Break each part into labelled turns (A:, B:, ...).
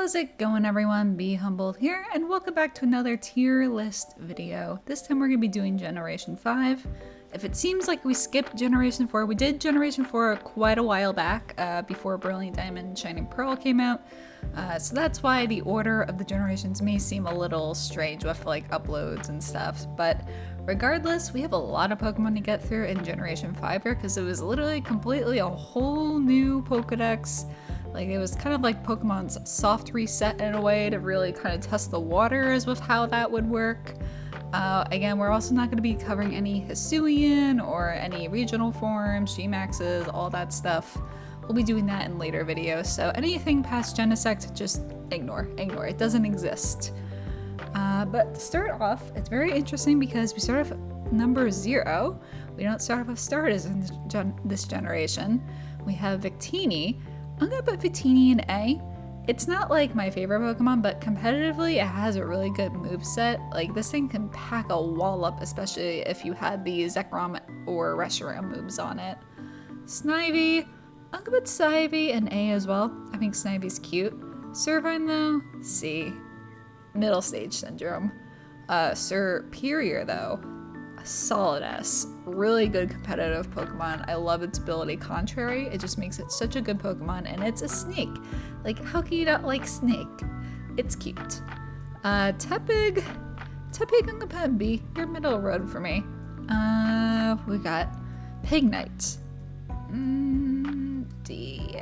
A: How's it going, everyone? Be Humboldt here, and welcome back to another tier list video. This time we're going to be doing Generation 5. If it seems like we skipped Generation 4, we did Generation 4 quite a while back, before Brilliant Diamond and Shining Pearl came out. So that's why the order of the generations may seem a little strange with like uploads and stuff. But regardless, we have a lot of Pokemon to get through in Generation 5 here, because it was literally completely a whole new Pokedex. Like, it was kind of like Pokemon's soft reset in a way to really kind of test the waters with how that would work. Again, we're also not going to be covering any Hisuian or any regional forms, Gmaxes, all that stuff. We'll be doing that in later videos, so anything past Genesect, just ignore. It doesn't exist. But to start off, it's very interesting because we start off number 0. We don't start off with starters in this generation. We have Victini. I'm gonna put Victini in A. It's not like my favorite Pokemon, but competitively it has a really good moveset. Like, this thing can pack a wall up, especially if you had the Zekrom or Reshiram moves on it. Snivy, I'm gonna put Snivy in A as well. I think Snivy's cute. Servine though, C. Middle stage syndrome. Superior though, a solid S. Really good competitive Pokemon. I love its ability Contrary. It just makes it such a good Pokemon, and it's a snake. Like, how can you not like Snake? It's cute. Tepig, I'm gonna put in B. You're middle road for me. We got Pignite. D.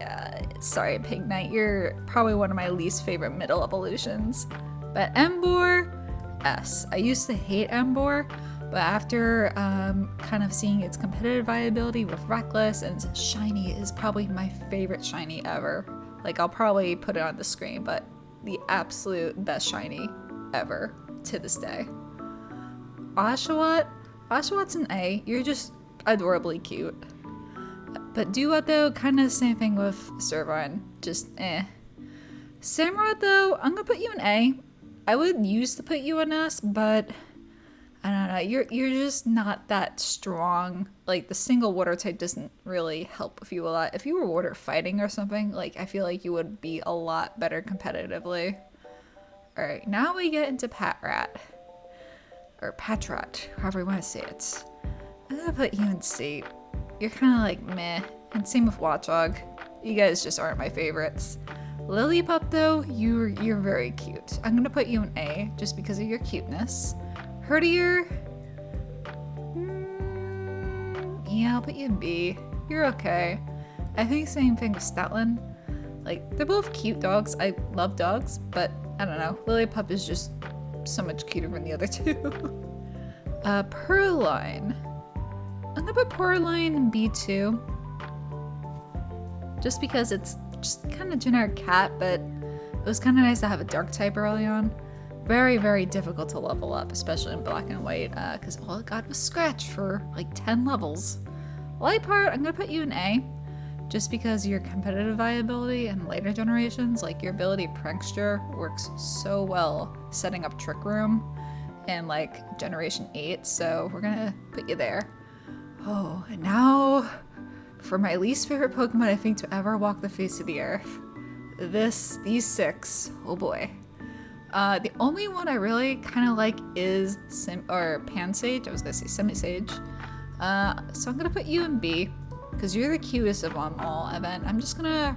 A: Sorry, Pignite. You're probably one of my least favorite middle evolutions. But Emboar, S. I used to hate Emboar, but after kind of seeing its competitive viability with Reckless, and Shiny is probably my favorite Shiny ever. Like, I'll probably put it on the screen, but the absolute best Shiny ever to this day. Oshawott,'s an A. You're just adorably cute. But Duat though, kind of the same thing with Servine, just eh. Samurott though, I'm gonna put you in A. I would use to put you in S, but I don't know, you're just not that strong. Like, the single water type doesn't really help with you a lot. If you were water fighting or something, like, I feel like you would be a lot better competitively. Alright, now we get into Patrat. Or Patrat, however you want to say it. I'm gonna put you in C. You're kind of like meh. And same with Watchog. You guys just aren't my favorites. Lillipup though, you're very cute. I'm gonna put you in A just because of your cuteness. Herdier, yeah, I'll put you in B. You're okay. I think same thing with Stoutland. Like, they're both cute dogs. I love dogs, but I don't know. Lillipup is just so much cuter than the other two. Purrloin. I'm gonna put Purrloin in B too. Just because it's just kind of generic cat, but it was kind of nice to have a dark type early on. Very, very difficult to level up, especially in black and white, because all it got was Scratch for like 10 levels. Liepard, I'm gonna put you in A, just because your competitive viability in later generations, like your ability Prankster, works so well setting up Trick Room in like Generation 8, so we're gonna put you there. Oh, and now for my least favorite Pokemon I think to ever walk the face of the earth. These 6, oh boy. The only one I really kind of like is Pansage. I was gonna say Simisage. So I'm gonna put you in B, because you're the cutest of them all. And then I'm just gonna,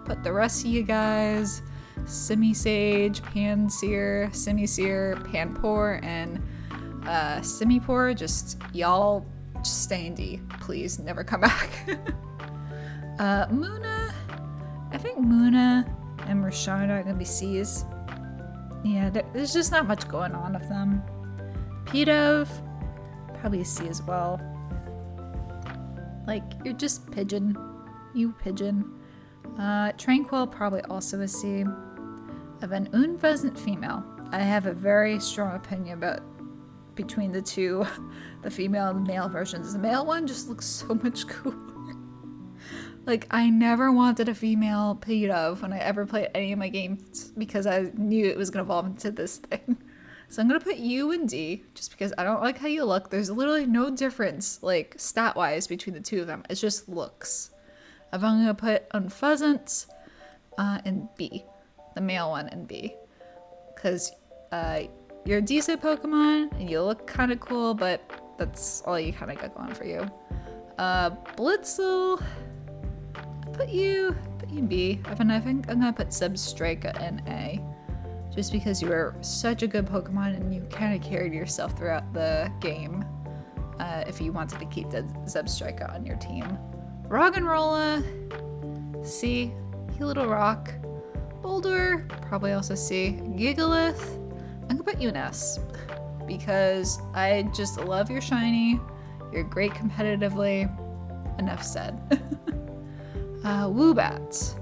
A: put the rest of you guys, Simisage, Pansear, Simisear, Panpour, and Simipour, y'all just stay in D. Please, never come back. Munna, I think Munna and Rashada are gonna be C's. Yeah, there's just not much going on with them. Pidove, probably a C as well. Like, you're just Pigeon. You Pigeon. Tranquil, probably also a C. Of an Unpheasant female. I have a very strong opinion between the two, the female and the male versions. The male one just looks so much cooler. Like, I never wanted a female Pidove when I ever played any of my games because I knew it was going to evolve into this thing. So I'm going to put you in D just because I don't like how you look. There's literally no difference, like, stat-wise between the two of them. It's just looks. I'm going to put Unpheasant in B. the male one in B. Because you're a decent Pokemon and you look kind of cool, but that's all you kind of got going for you. Blitzel, put you in B. I think I'm gonna put Zebstrika in A, just because you were such a good Pokemon and you kind of carried yourself throughout the game. If you wanted to keep the Zebstrika on your team. Roggenrola, C. You little rock. Boulder, probably also C. Gigalith, I'm gonna put you in S, because I just love your shiny. You're great competitively. Enough said. Woobat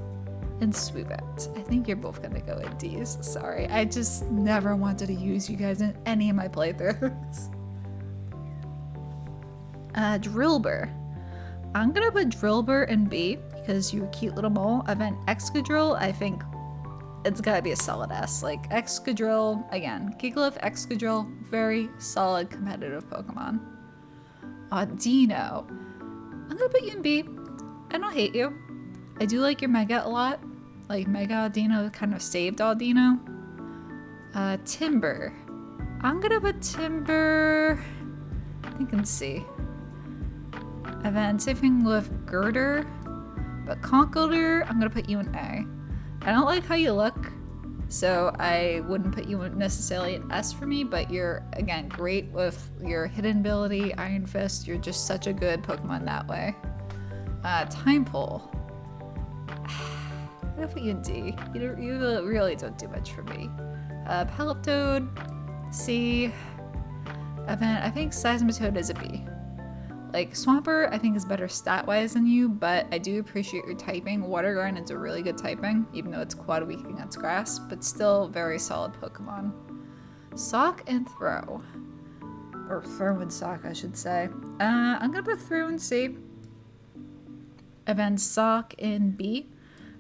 A: and Swoobat. I think you're both gonna go in D's. Sorry, I just never wanted to use you guys in any of my playthroughs. Drillbur. I'm gonna put Drillbur in B because you're a cute little mole. Event Excadrill, I think it's gotta be a solid S. Like Excadrill, again, Gigalith, Excadrill, very solid competitive Pokemon. Dino. I'm gonna put you in B. I don't hate you. I do like your Mega a lot. Like Mega Audino kind of saved Audino. Timber. I'm gonna put Timber, I think in C. And then same thing with Girder. But Conkeldurr, I'm gonna put you in A. I don't like how you look, so I wouldn't put you necessarily an S for me, but you're, again, great with your hidden ability, Iron Fist. You're just such a good Pokemon that way. Time Pole. I'm gonna put you in D. You really don't do much for me. Paliptoad, C. Event, I think Seismitoad is a B. Like, Swampert, I think is better stat-wise than you, but I do appreciate your typing. Water Garden's a really good typing, even though it's quite weak against grass, but still very solid Pokemon. Sock and Throw. Or Throw and Sock, I should say. I'm gonna put Throw in C. And then Sock in B.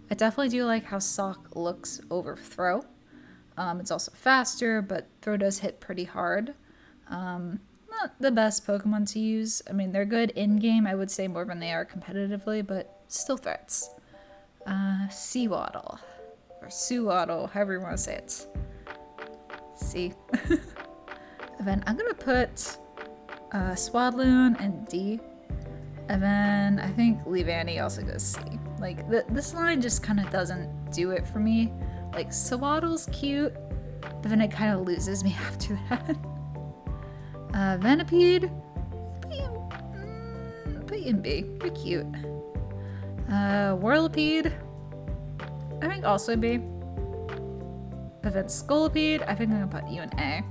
A: I definitely do like how Sock looks over Throw. It's also faster, but Throw does hit pretty hard. Not the best Pokemon to use. I mean, they're good in-game, I would say, more than they are competitively, but still threats. Seawaddle. Or Suwaddle, however you want to say it. C. And then I'm gonna put Swadloon in D. And then I think Leavanny also goes C. Like, this line just kind of doesn't do it for me. Like, Sewaddle's cute, but then it kind of loses me after that. Venipede, put you in B. You're cute. Whirlipede, I think also B. But then Scolipede, I think I'm gonna put you in A.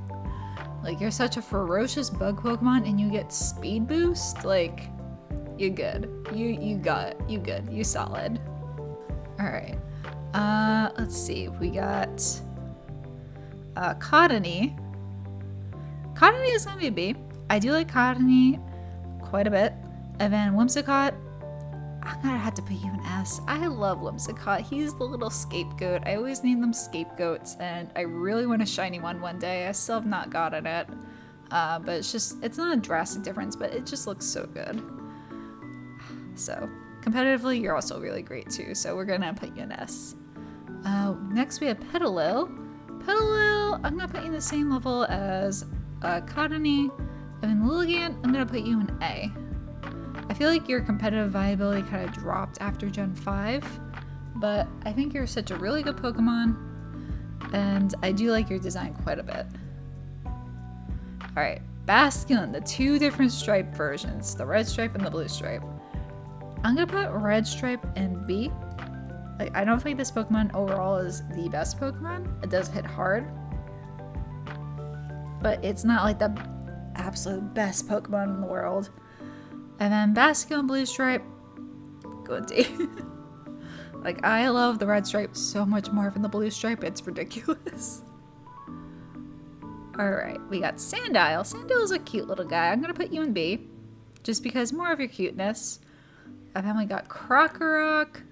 A: Like, you're such a ferocious bug Pokemon and you get speed boost. Like, you're good. You good. You solid. Alright. Let's see. We got Cottony. Cottony is gonna be a B. I do like Cottony quite a bit. And then Whimsicott, I'm gonna have to put you in S. I love Whimsicott. He's the little scapegoat. I always need them scapegoats, and I really want a shiny one day. I still have not gotten it. But it's not a drastic difference, but it just looks so good. So, competitively, you're also really great too, so we're gonna put you in S. Next we have Petalil. Petalil, I'm gonna put you in the same level as Cottony. And then Lilligant, I'm gonna put you in A. I feel like your competitive viability kind of dropped after Gen 5, but I think you're such a really good Pokemon, and I do like your design quite a bit. Alright, Basculin, the two different stripe versions, the red stripe and the blue stripe. I'm gonna put red stripe in B. Like, I don't think this Pokemon overall is the best Pokemon. It does hit hard, but it's not like the absolute best Pokemon in the world. And then Basculin Blue Stripe, go D. Like, I love the red stripe so much more than the blue stripe, it's ridiculous. Alright, we got Sandile. Sandile's a cute little guy. I'm gonna put you in B, just because more of your cuteness. And then we got Krokorok.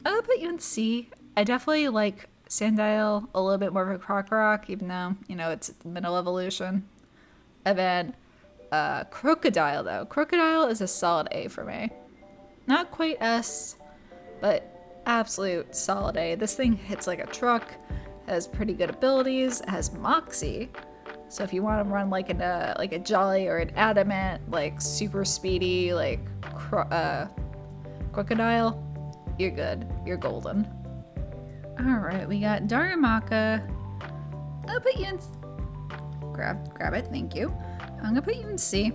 A: I'm gonna put you in C. I definitely like Sandile a little bit more of a Krokorok, even though, you know, it's middle evolution. And then Crocodile, though. Crocodile is a solid A for me. Not quite S, but absolute solid A. This thing hits like a truck, has pretty good abilities, has Moxie. So if you want to run like a Jolly or an Adamant, like super speedy, like Crocodile, you're good. You're golden. Alright, we got Darumaka. I'll put you in... Grab it, thank you. I'm gonna put you in C.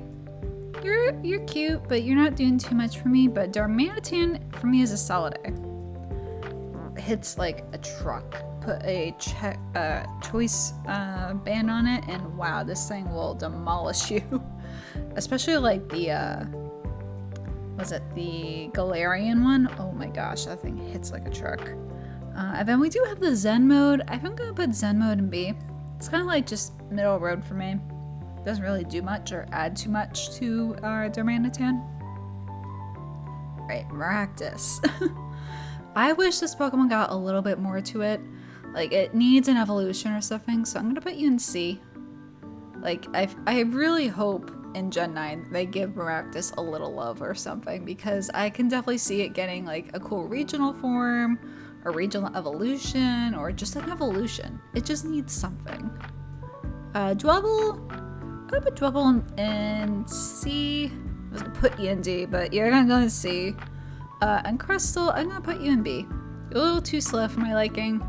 A: You're cute, but you're not doing too much for me, but Darmanitan for me is a solid A. Hits like a truck. Put a choice ban on it, and wow, this thing will demolish you. Especially like the was it the Galarian one? Oh my gosh, that thing hits like a truck. And then we do have the Zen mode. I think I'm gonna put Zen mode in B. It's kind of like just middle road for me. Doesn't really do much or add too much to our Darmanitan. Right, Maractus. I wish this Pokemon got a little bit more to it. Like, it needs an evolution or something, so I'm gonna put you in C. Like, I really hope in Gen 9 they give Maractus a little love or something, because I can definitely see it getting, like, a cool regional form, or regional evolution, or just an evolution. It just needs something. Dwebble. I'm gonna put Dwebble in C. I was gonna put you in D, but you're gonna go in C. And Crystal, I'm gonna put you in B. You're a little too slow for my liking,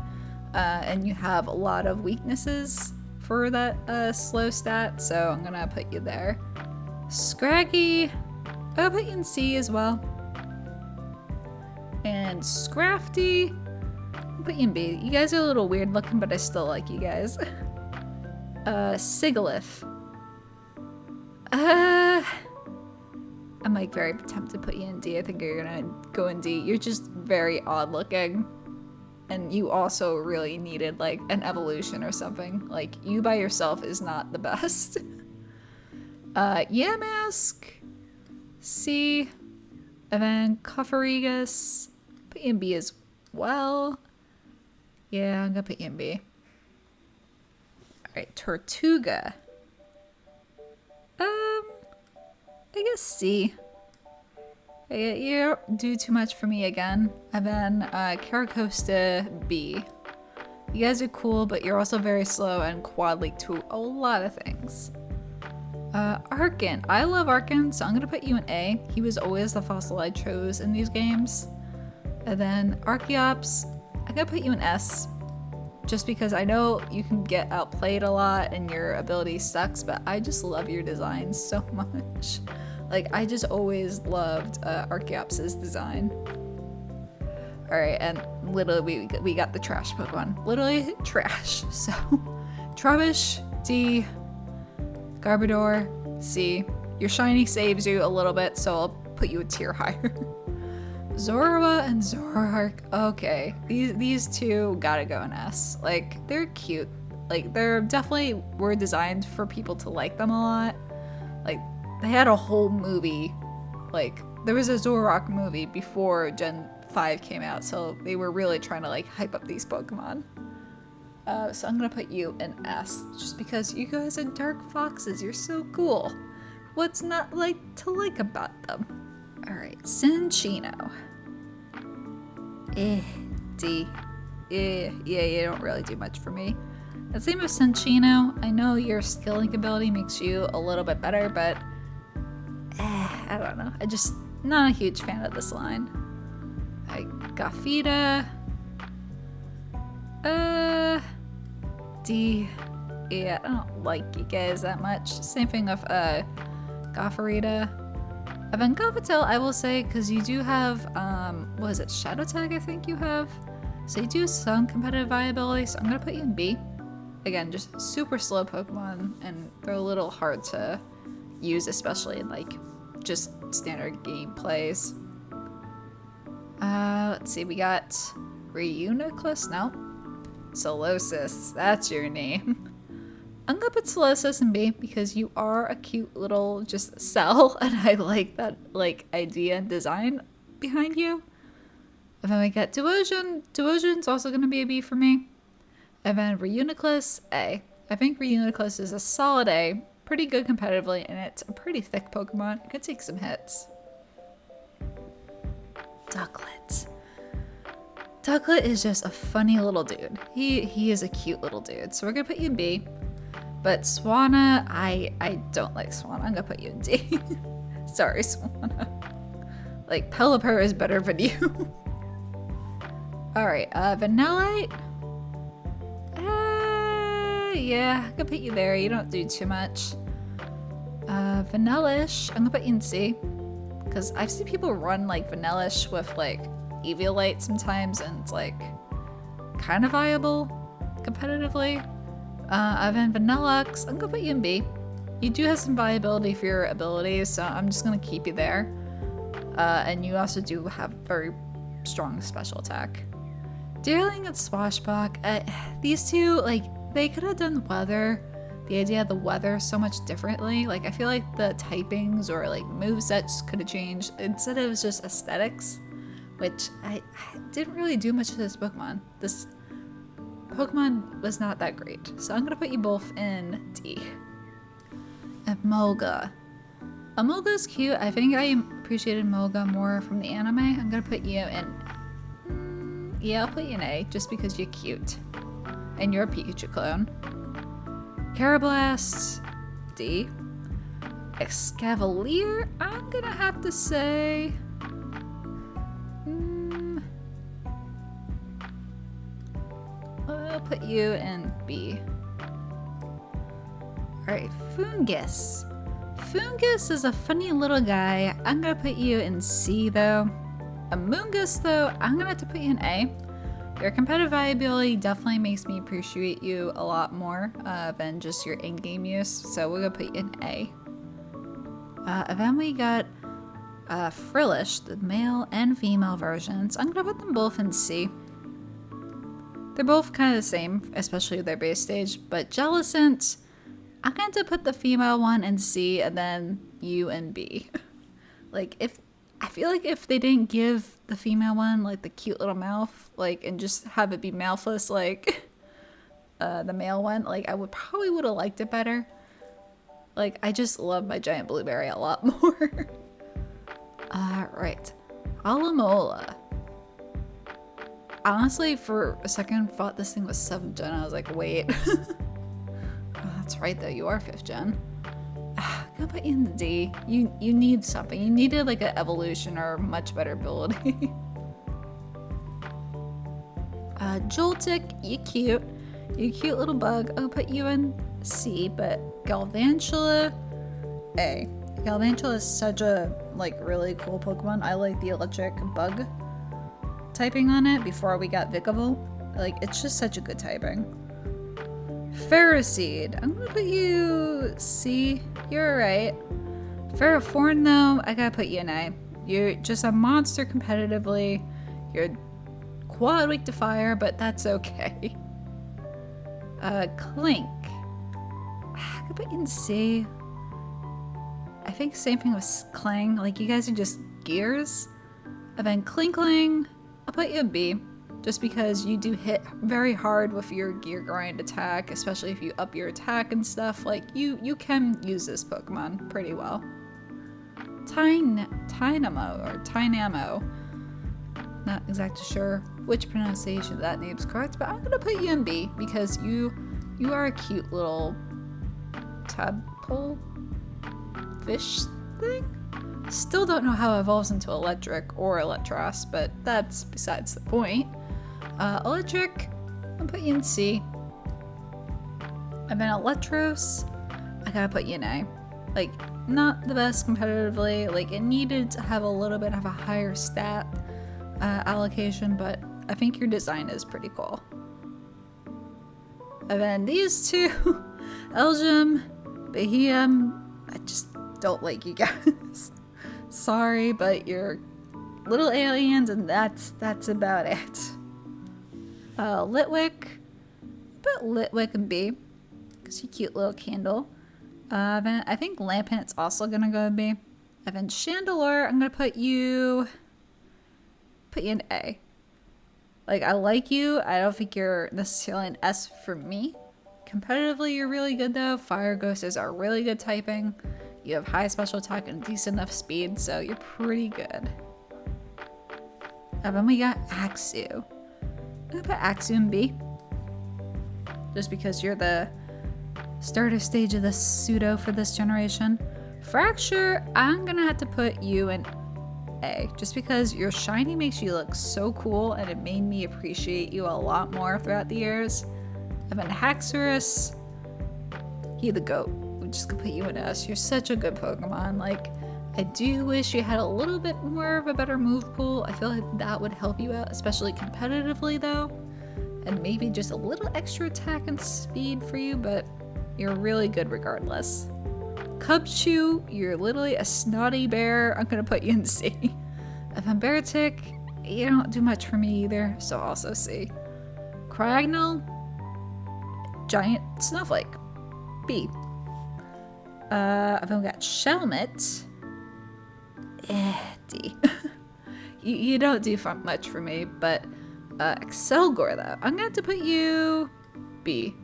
A: and you have a lot of weaknesses for that slow stat, so I'm gonna put you there. Scraggy, I'll put you in C as well. And Scrafty, I'll put you in B. You guys are a little weird looking, but I still like you guys. Sigilyph. I'm like very tempted to put you in D. I think you're gonna go in D. You're just very odd looking. And you also really needed like an evolution or something. Like, you by yourself is not the best. Yamask. C. And then Cofarigus. Put you in B as well. Yeah, I'm gonna put you in B. Alright, Tortuga. I guess C. You don't do too much for me again. And then Caracosta, B. You guys are cool, but you're also very slow and quad leak to a lot of things. Arkin. I love Arkin, so I'm gonna put you in A. He was always the fossil I chose in these games. And then Archeops, I'm gonna put you in S. Just because I know you can get outplayed a lot and your ability sucks, but I just love your design so much. Like, I just always loved Archeops' design. Alright, and literally we got the trash Pokemon. Literally trash. So, Trubbish, D. Garbodor, C. Your shiny saves you a little bit, so I'll put you a tier higher. Zorua and Zoroark. Okay, these two gotta go in S. Like, they're cute. Like, they're definitely were designed for people to like them a lot. Like, they had a whole movie. Like, there was a Zoroark movie before Gen 5 came out, so they were really trying to like hype up these Pokemon. So I'm gonna put you in S, just because you guys are dark foxes. You're so cool. What's not like to like about them? Alright, Cinccino. D. Yeah, you don't really do much for me. The same with Cinccino. I know your skill link ability makes you a little bit better, but I don't know. I just not a huge fan of this line. Gothita. D. Yeah, I don't like you guys that much. Same thing with Gothorita. And then Gothitelle, I will say, because you do have, what is it, Shadow Tag, I think you have? So you do have some competitive viability, so I'm going to put you in B. Again, just super slow Pokemon, and they're a little hard to use, especially in, like, just standard game plays. Let's see, we got Reuniclus? No. Solosis, that's your name. I'm gonna put Solosis in B because you are a cute little just cell, and I like that like idea and design behind you. And then we got Devotion. Devotion's also gonna be a B for me. And then Reuniclus, A. I think Reuniclus is a solid A, pretty good competitively, and it's a pretty thick Pokemon. It could take some hits. Ducklet. Ducklet is just a funny little dude. He is a cute little dude. So we're gonna put you in B. But Swanna, I don't like Swanna. I'm gonna put you in D. Sorry, Swanna. Like, Pelipper is better than you. Alright, Vanillite. Yeah, I'm gonna put you there. You don't do too much. Vanillish, I'm gonna put you in C. Because I've seen people run like Vanillish with like Eviolite sometimes, and it's like kind of viable competitively. Then Vanillux, I'm gonna put you in B. You do have some viability for your abilities, so I'm just gonna keep you there. And you also do have very strong special attack. Deerling and Swashbuck, these two, like, they could have done the idea of the weather so much differently. Like, I feel like the typings or like movesets could have changed. Instead it was just aesthetics, which I didn't really do much to this Pokemon. This Pokemon was not that great. So I'm gonna put you both in D. Emolga. Emolga's cute. I think I appreciated Emolga more from the anime. I'm gonna put you in... yeah, I'll put you in A, just because you're cute. And you're a Pikachu clone. Carablast, D. Escavalier, I'm gonna have to say... I'll put you in B. Alright, Fungus. Fungus is a funny little guy. I'm gonna put you in C though. Amoonguss though, I'm gonna have to put you in A. Your competitive viability definitely makes me appreciate you a lot more than just your in-game use, so we're gonna put you in A. And then we got Frillish, the male and female versions. I'm gonna put them both in C. They're both kind of the same, especially their base stage, but Jellicent, I'm going to put the female one in C and then you in B. Like, I feel like if they didn't give the female one like the cute little mouth, like, and just have it be mouthless like the male one, like, I would have liked it better. Like, I just love my giant blueberry a lot more. Right, Alamola. Honestly, for a second, thought this thing was 7th gen. I was like, wait. Oh, that's right, though. You are 5th gen. I'm gonna put you in the D. You need something. You needed like an evolution or much better ability. Joltik, you cute. You cute little bug. I'll put you in C, but Galvantula, A. Galvantula is such a like really cool Pokemon. I like the electric bug typing on it before we got Vikavolt. Like, it's just such a good typing. Ferroseed, I'm gonna put you C. You're right. Ferrothorn though, I gotta put you in A. You're just a monster competitively. You're quad weak to fire, but that's okay. Clink, I could put you in C. I think same thing with Clang. Like, you guys are just gears. And then Klinkling, I'll put you in B, just because you do hit very hard with your gear grind attack, especially if you up your attack and stuff. Like, you can use this Pokemon pretty well. Tynamo. Not exactly sure which pronunciation of that name's correct, but I'm gonna put you in B because you are a cute little tadpole fish thing. Still don't know how it evolves into electric or Electros, but that's besides the point. Electric, I'll put you in C. And then Electros, I gotta put you in A. Like, not the best competitively. Like, it needed to have a little bit of a higher stat allocation, but I think your design is pretty cool. And then these two, Elgin, Behem, I just don't like you guys. Sorry, but you're little aliens, and that's about it. Litwick, put Litwick in B, because you cute little candle. Then I think Lampent's also gonna go in B. And then Chandelure, I'm gonna put you in A. Like, I like you. I don't think you're necessarily an S for me. Competitively, you're really good though. Fire Ghostes are really good typing. You have high special attack and decent enough speed, so you're pretty good. And then we got Axew. gonna put Axiom B. Just because you're the starter stage of the pseudo for this generation. Fracture, I'm gonna have to put you in A. Just because your shiny makes you look so cool and it made me appreciate you a lot more throughout the years. And then Haxorus, he the goat. We're just gonna put you in S. You're such a good Pokemon. Like, I do wish you had a little bit more of a better move pool. I feel like that would help you out, especially competitively though. And maybe just a little extra attack and speed for you, but you're really good regardless. Cubchoo, you're literally a snotty bear. I'm gonna put you in C. If I'm Beartic, you don't do much for me either, so also C. Cragnole, giant snowflake, B. I've got Shelmet, D. you don't do much for me, but Excelgor though, I'm gonna have to put you B.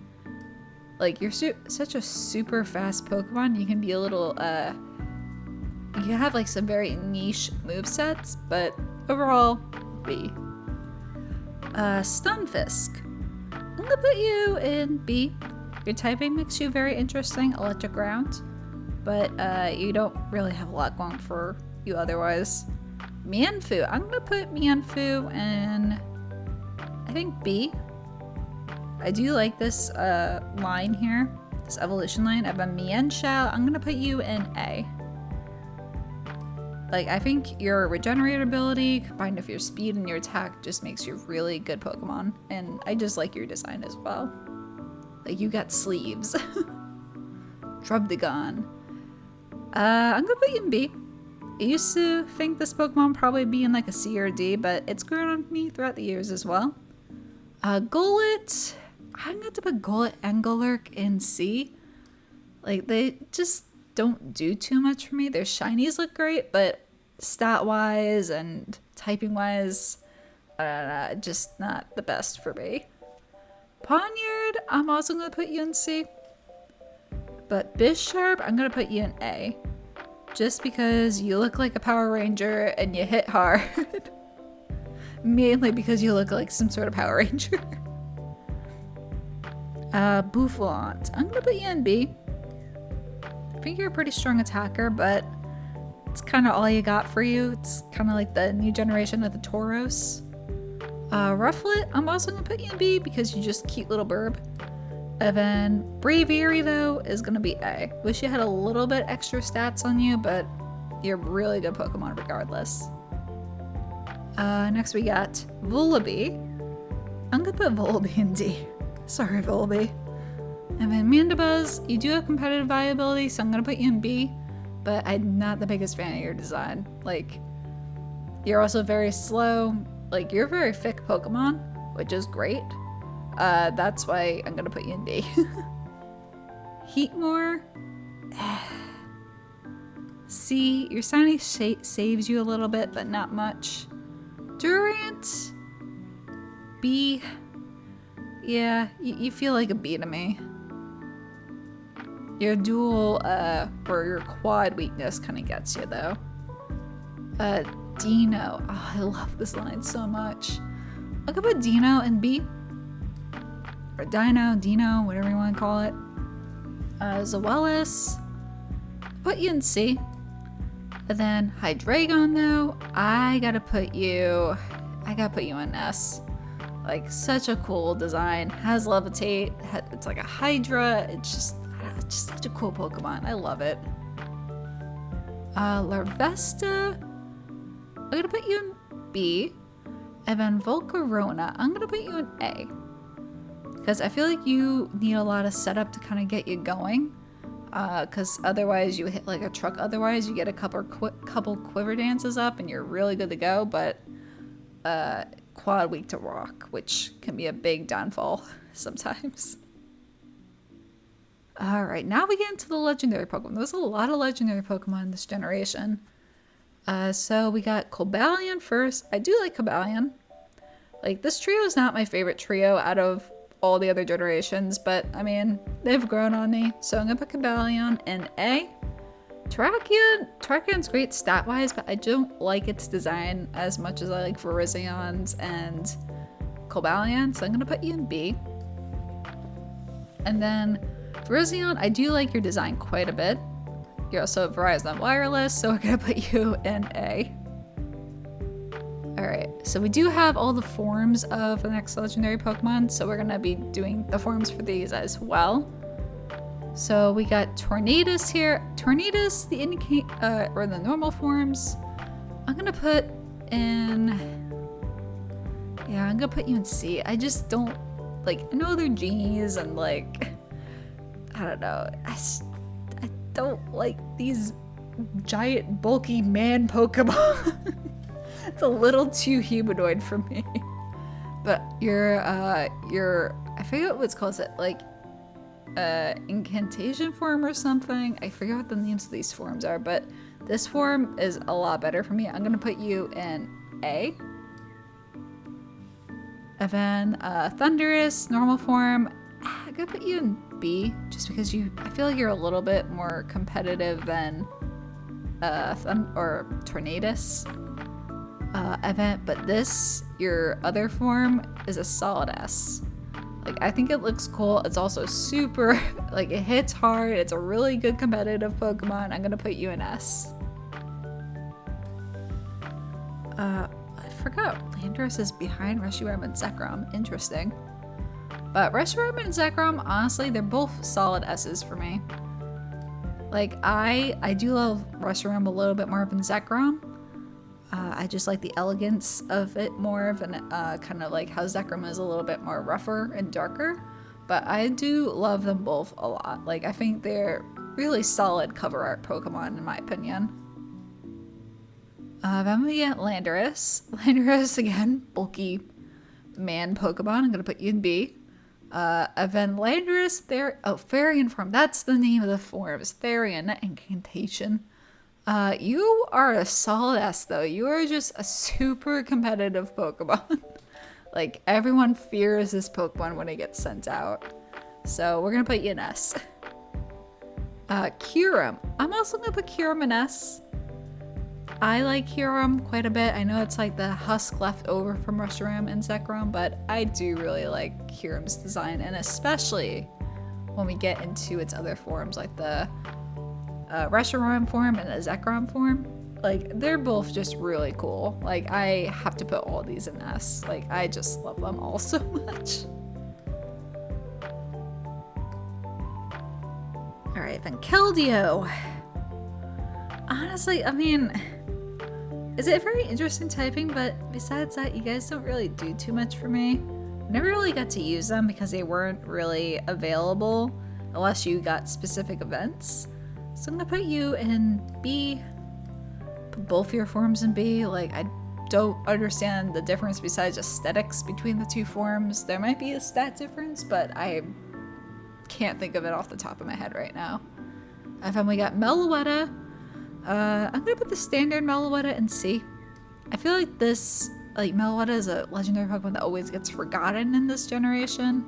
A: Like, you're such a super fast Pokemon. You can be a little, you have like some very niche movesets, but overall, B. Stunfisk. I'm gonna put you in B. Your typing makes you very interesting, electric ground, but you don't really have a lot going for you otherwise. Mienfoo. I'm gonna put Mienfoo in, I think, B. I do like this line here, this evolution line of a Mienshao. I'm gonna put you in A. Like, I think your regenerate ability combined with your speed and your attack just makes you a really good Pokemon. And I just like your design as well. Like, you got sleeves. Trubdigon. I'm gonna put you in B. I used to think this Pokemon would probably be in like a C or a D, but it's grown on me throughout the years as well. Golett. I'm gonna have to put Golett and Golurk in C. Like, they just don't do too much for me. Their shinies look great, but stat-wise and typing-wise, just not the best for me. Poniard, I'm also gonna put you in C. But Bisharp, I'm gonna put you in A. Just because you look like a Power Ranger and you hit hard. Mainly because you look like some sort of Power Ranger. Boufflant. I'm gonna put you in B. I think you're a pretty strong attacker, but it's kind of all you got for you. It's kind of like the new generation of the Tauros. Rufflet, I'm also gonna put you in B because you're just a cute little burb. And then Braviary, though, is gonna be A. Wish you had a little bit extra stats on you, but you're a really good Pokemon regardless. Next we got Vullaby. I'm gonna put Vullaby in D. Sorry, Vullaby. And then Mandibuzz, you do have competitive viability, so I'm gonna put you in B, but I'm not the biggest fan of your design. Like, you're also very slow. Like, you're a very thick Pokemon, which is great. That's why I'm gonna put you in B. Heatmore. C, your shiny saves you a little bit, but not much. Durant. B. Yeah, you feel like a B to me. Your dual, or your quad weakness kind of gets you, though. Dino. Oh, I love this line so much. I could put Dino in B. Or Dino, whatever you want to call it. Zoelis. Put you in C. And then Hydreigon, though, I gotta put you in S. Like, such a cool design. Has levitate. It's like a Hydra. It's just such a cool Pokemon. I love it. Larvesta. I'm gonna put you in B. And then Volcarona, I'm gonna put you in A. Because I feel like you need a lot of setup to kind of get you going. Because otherwise you hit like a truck. Otherwise you get a couple quiver dances up and you're really good to go. But quad weak to rock, which can be a big downfall sometimes. Alright, now we get into the legendary Pokemon. There's a lot of legendary Pokemon in this generation. So we got Cobalion first. I do like Cobalion. Like, this trio is not my favorite trio out of all the other generations, but I mean, they've grown on me. So I'm gonna put Cobalion in A. Terrakion's great stat-wise, but I don't like its design as much as I like Virizions and Cobalion, so I'm gonna put you in B. And then Virizion, I do like your design quite a bit. You're also Verizon Wireless, so we're gonna put you in A. Alright, so we do have all the forms of the next legendary Pokemon, so we're gonna be doing the forms for these as well. So we got Tornadus here. Tornadus, the or the normal forms. I'm gonna put in, yeah, I'm gonna put you in C. I just don't, like, I know they're genies and like, I don't know. I don't like these giant bulky man Pokemon. It's a little too humanoid for me. But your I forget what it's called. Is it like incantation form or something? I forget what the names of these forms are, but this form is a lot better for me. I'm gonna put you in A. And then Thunderous, normal form. I'm gonna put you in B, just because I feel like you're a little bit more competitive than Tornadus. Event, but this, your other form, is a solid S. Like, I think it looks cool. It's also super, like, it hits hard. It's a really good competitive Pokemon. I'm gonna put you in S. I forgot Landorus is behind Reshiram and Zekrom. Interesting. But Reshiram and Zekrom, honestly, they're both solid S's for me. Like, I do love Reshiram a little bit more than Zekrom. I just like the elegance of it more than kind of like how Zekrom is a little bit more rougher and darker. But I do love them both a lot. Like, I think they're really solid cover art Pokemon in my opinion. Then we get Landorus. Landorus, again, bulky man Pokemon. I'm gonna put you in B. And then Landorus, Therian form. That's the name of the forms. Therian, not Incantation. You are a solid S though. You are just a super competitive Pokemon. Like, everyone fears this Pokemon when it gets sent out. So we're gonna put you in S. Kyurem. I'm also gonna put Kyurem in S. I like Kyurem quite a bit. I know it's like the husk left over from Reshiram and Zekrom, but I do really like Kyurem's design, and especially when we get into its other forms, like the Reshiram form and the Zekrom form. Like, they're both just really cool. Like, I have to put all these in S. Like, I just love them all so much. Alright, then Keldeo. Honestly, I mean, it's a very interesting typing, but besides that, you guys don't really do too much for me. I never really got to use them because they weren't really available unless you got specific events. So I'm gonna put you in B. Put both your forms in B. Like, I don't understand the difference besides aesthetics between the two forms. There might be a stat difference, but I can't think of it off the top of my head right now. And then we got Meloetta. I'm gonna put the standard Meloetta in C. I feel like this, like, Meloetta is a legendary Pokemon that always gets forgotten in this generation.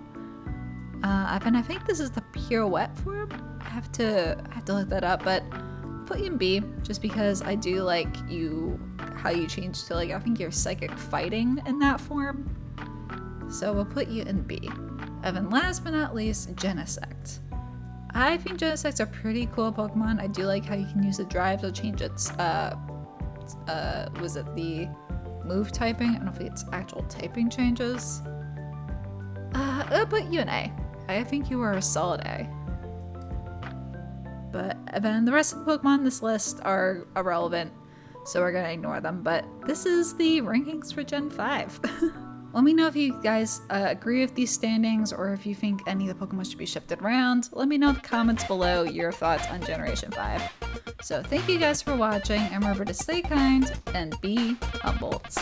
A: And I think this is the Pirouette form. I have to look that up, but I'll put you in B just because I do like how you change to, like, I think you're Psychic Fighting in that form. So we'll put you in B. And then last but not least, Genesect. I think Genesect's a pretty cool Pokemon. I do like how you can use the drive to change its, was it the move typing? I don't know if its actual typing changes. I'll put you in A. I think you are a solid A. But then the rest of the Pokemon on this list are irrelevant, so we're gonna ignore them. But this is the rankings for Gen 5. Let me know if you guys agree with these standings, or if you think any of the Pokemon should be shifted around. Let me know in the comments below your thoughts on Generation 5. So thank you guys for watching, and remember to stay kind and be Humboldt.